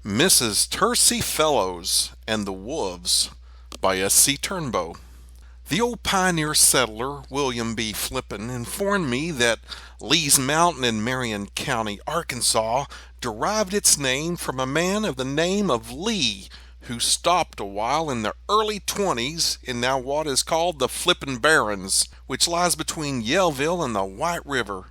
Mrs. Tersey Fellows and the Wolves by S.C. Turnbo. The old pioneer settler, William B. Flippin, informed me that Lee's Mountain in Marion County, Arkansas, derived its name from a man of the name of Lee, who stopped a while in the early 20s in now what is called the Flippin Barrens, which lies between Yellville and the White River.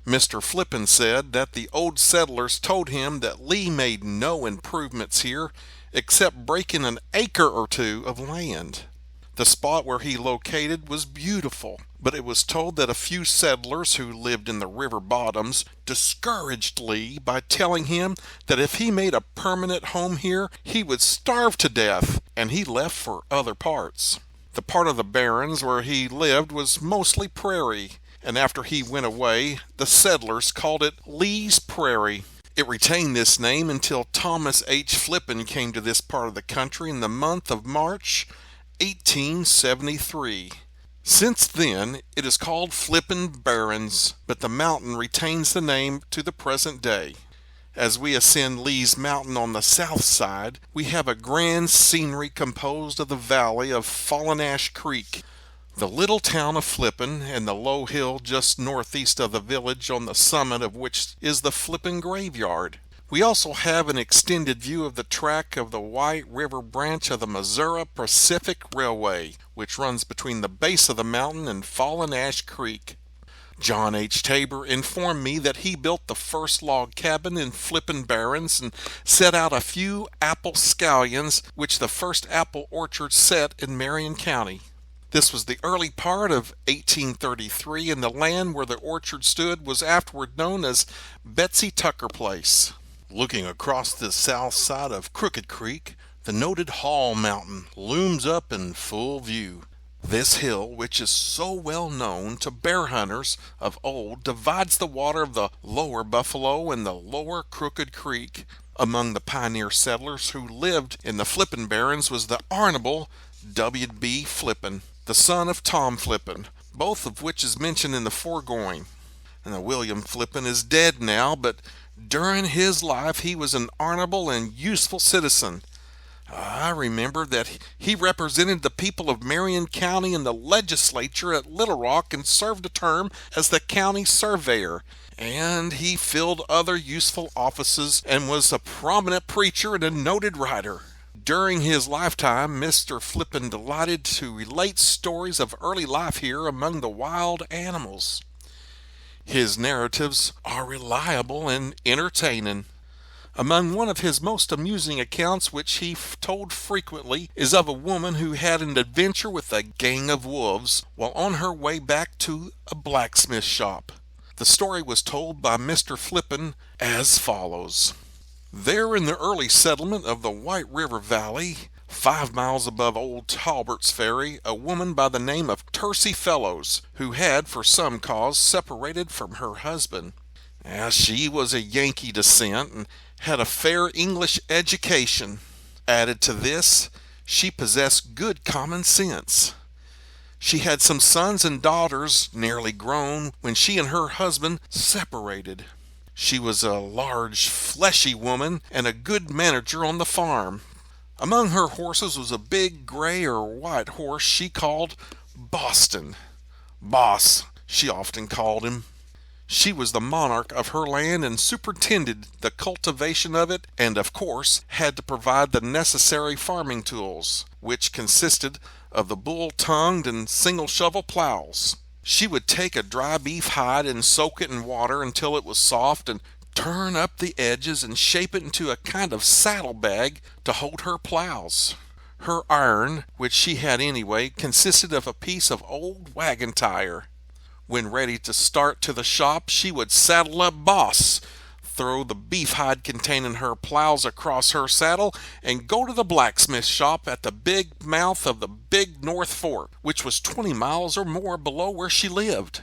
Mr. Flippin said that the old settlers told him that Lee made no improvements here except breaking an acre or two of land. The spot where he located was beautiful, but it was told that a few settlers who lived in the river bottoms discouraged Lee by telling him that if he made a permanent home here, he would starve to death, and he left for other parts. The part of the barrens where he lived was mostly prairie, and after he went away, the settlers called it Lee's Prairie. It retained this name until Thomas H. Flippin came to this part of the country in the month of March, 1873. Since then, it is called Flippin Barrens, but the mountain retains the name to the present day. As we ascend Lee's Mountain on the south side, we have a grand scenery composed of the valley of Fallen Ash Creek, the little town of Flippin, and the low hill just northeast of the village on the summit of which is the Flippin Graveyard. We also have an extended view of the track of the White River branch of the Missouri Pacific Railway, which runs between the base of the mountain and Fallen Ash Creek. John H. Tabor informed me that he built the first log cabin in Flippin Barrens and set out a few apple scallions which the first apple orchard set in Marion County. This was the early part of 1833, and the land where the orchard stood was afterward known as Betsy Tucker Place. Looking across the south side of Crooked Creek, the noted Hall Mountain looms up in full view. This hill, which is so well known to bear hunters of old, divides the water of the lower Buffalo and the lower Crooked Creek. Among the pioneer settlers who lived in the Flippin Barrens was the Honorable W.B. Flippin, the son of Tom Flippin, both of which is mentioned in the foregoing. And William Flippin is dead now, but during his life he was an honorable and useful citizen. I remember that he represented the people of Marion County in the legislature at Little Rock and served a term as the county surveyor, and he filled other useful offices and was a prominent preacher and a noted writer. During his lifetime, Mr. Flippin delighted to relate stories of early life here among the wild animals. His narratives are reliable and entertaining. Among one of his most amusing accounts, which he told frequently, is of a woman who had an adventure with a gang of wolves while on her way back to a blacksmith shop. The story was told by Mr. Flippin as follows. There in the early settlement of the White River Valley, 5 miles above Old Talbert's Ferry, a woman by the name of Tersey Fellows, who had for some cause separated from her husband. She was a Yankee descent and had a fair English education. Added to this, she possessed good common sense. She had some sons and daughters nearly grown when she and her husband separated. She was a large, fleshy woman and a good manager on the farm. Among her horses was a big gray or white horse she called Boston. Boss, she often called him. She was the monarch of her land and superintended the cultivation of it, and of course had to provide the necessary farming tools, which consisted of the bull-tongued and single-shovel plows. She would take a dry beef hide and soak it in water until it was soft and turn up the edges and shape it into a kind of saddlebag to hold her plows. Her iron, which she had anyway, consisted of a piece of old wagon tire. When ready to start to the shop, she would saddle up Boss, throw the beef hide containing her plows across her saddle, and go to the blacksmith shop at the big mouth of the Big North Fork, which was 20 miles or more below where she lived.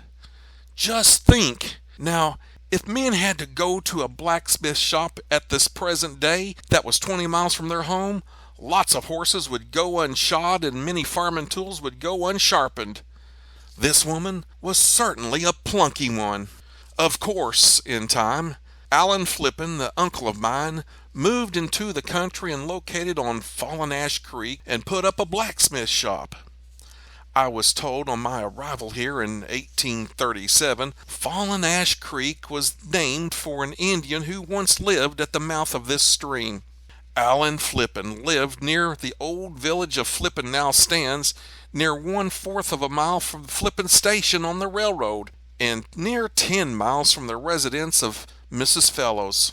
Just think, now, if men had to go to a blacksmith shop at this present day that was 20 miles from their home, lots of horses would go unshod and many farming tools would go unsharpened. This woman was certainly a plunky one. Of course, in time, Alan Flippin, the uncle of mine, moved into the country and located on Fallen Ash Creek and put up a blacksmith shop. I was told on my arrival here in 1837, Fallen Ash Creek was named for an Indian who once lived at the mouth of this stream. Alan Flippin lived near the old village of Flippin now stands, near 1/4 of a mile from Flippin Station on the railroad, and near 10 miles from the residence of Mrs. Fellows.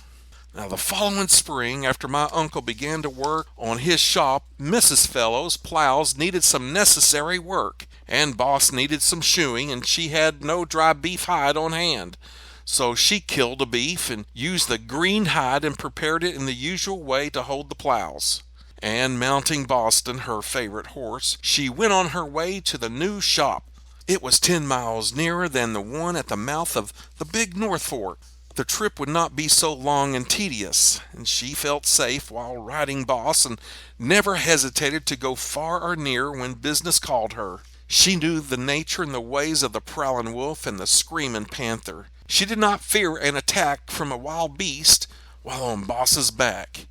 Now, the following spring, after my uncle began to work on his shop, Mrs. Fellows' plows needed some necessary work, and Boss needed some shoeing, and she had no dry beef hide on hand. So she killed a beef and used the green hide and prepared it in the usual way to hold the plows. And mounting Boston, her favorite horse, she went on her way to the new shop. It was 10 miles nearer than the one at the mouth of the Big North Fork. The trip would not be so long and tedious, and she felt safe while riding Boss and never hesitated to go far or near when business called her. She knew the nature and the ways of the prowling wolf and the screaming panther. She did not fear an attack from a wild beast while on Boss's back.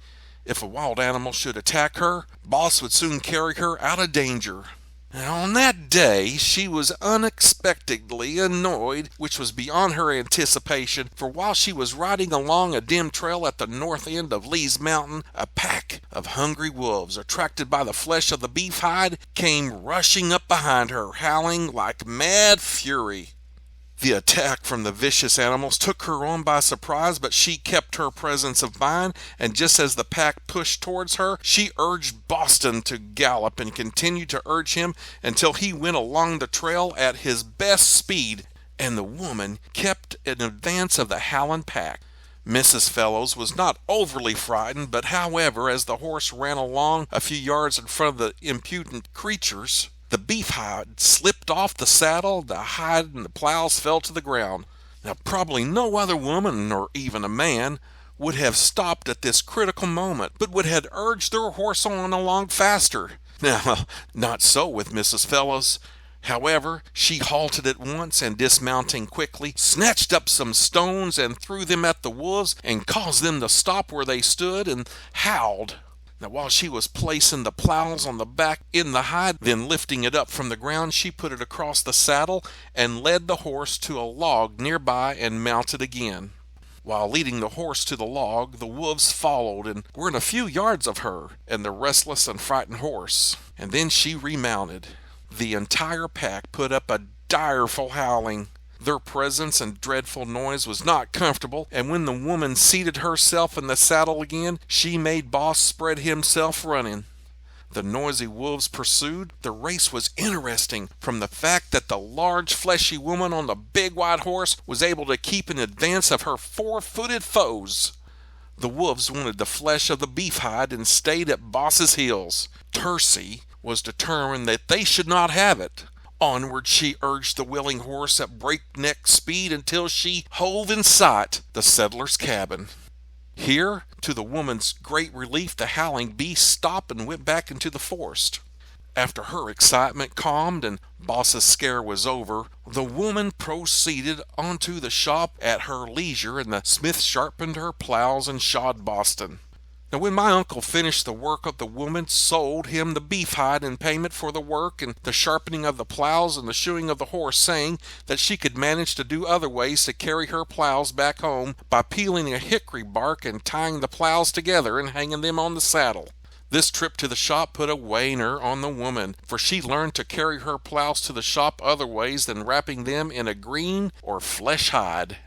If a wild animal should attack her, Boss would soon carry her out of danger. And on that day she was unexpectedly annoyed, which was beyond her anticipation, for while she was riding along a dim trail at the north end of Lee's Mountain, a pack of hungry wolves, attracted by the flesh of the beef hide, came rushing up behind her, howling like mad fury. The attack from the vicious animals took her on by surprise, but she kept her presence of mind, and just as the pack pushed towards her, she urged Boston to gallop and continued to urge him until he went along the trail at his best speed, and the woman kept in advance of the howling pack. Mrs. Fellows was not overly frightened, but however, as the horse ran along a few yards in front of the impudent creatures, the beef hide slipped off the saddle, the hide and the plows fell to the ground. Now, probably no other woman, nor even a man, would have stopped at this critical moment, but would have urged their horse on along faster. Now, not so with Mrs. Fellows. However, she halted at once, and dismounting quickly, snatched up some stones and threw them at the wolves, and caused them to stop where they stood, and howled. Now, while she was placing the plows on the back in the hide, then lifting it up from the ground, she put it across the saddle and led the horse to a log nearby and mounted again. While leading the horse to the log, the wolves followed and were in a few yards of her and the restless and frightened horse. And then she remounted. The entire pack put up a direful howling. Their presence and dreadful noise was not comfortable, and when the woman seated herself in the saddle again, she made Boss spread himself running. The noisy wolves pursued. The race was interesting from the fact that the large fleshy woman on the big white horse was able to keep in advance of her four-footed foes. The wolves wanted the flesh of the beef hide and stayed at Boss's heels. Tersey was determined that they should not have it. Onward she urged the willing horse at breakneck speed until she hove in sight the settler's cabin. Here, to the woman's great relief, the howling beast stopped and went back into the forest. After her excitement calmed and Boss's scare was over, the woman proceeded onto the shop at her leisure, and the smith sharpened her plows and shod Boston. Now, when my uncle finished the work of the woman, sold him the beef hide in payment for the work and the sharpening of the plows and the shoeing of the horse, saying that she could manage to do other ways to carry her plows back home by peeling a hickory bark and tying the plows together and hanging them on the saddle. This trip to the shop put a wainer on the woman, for she learned to carry her plows to the shop other ways than wrapping them in a green or flesh hide.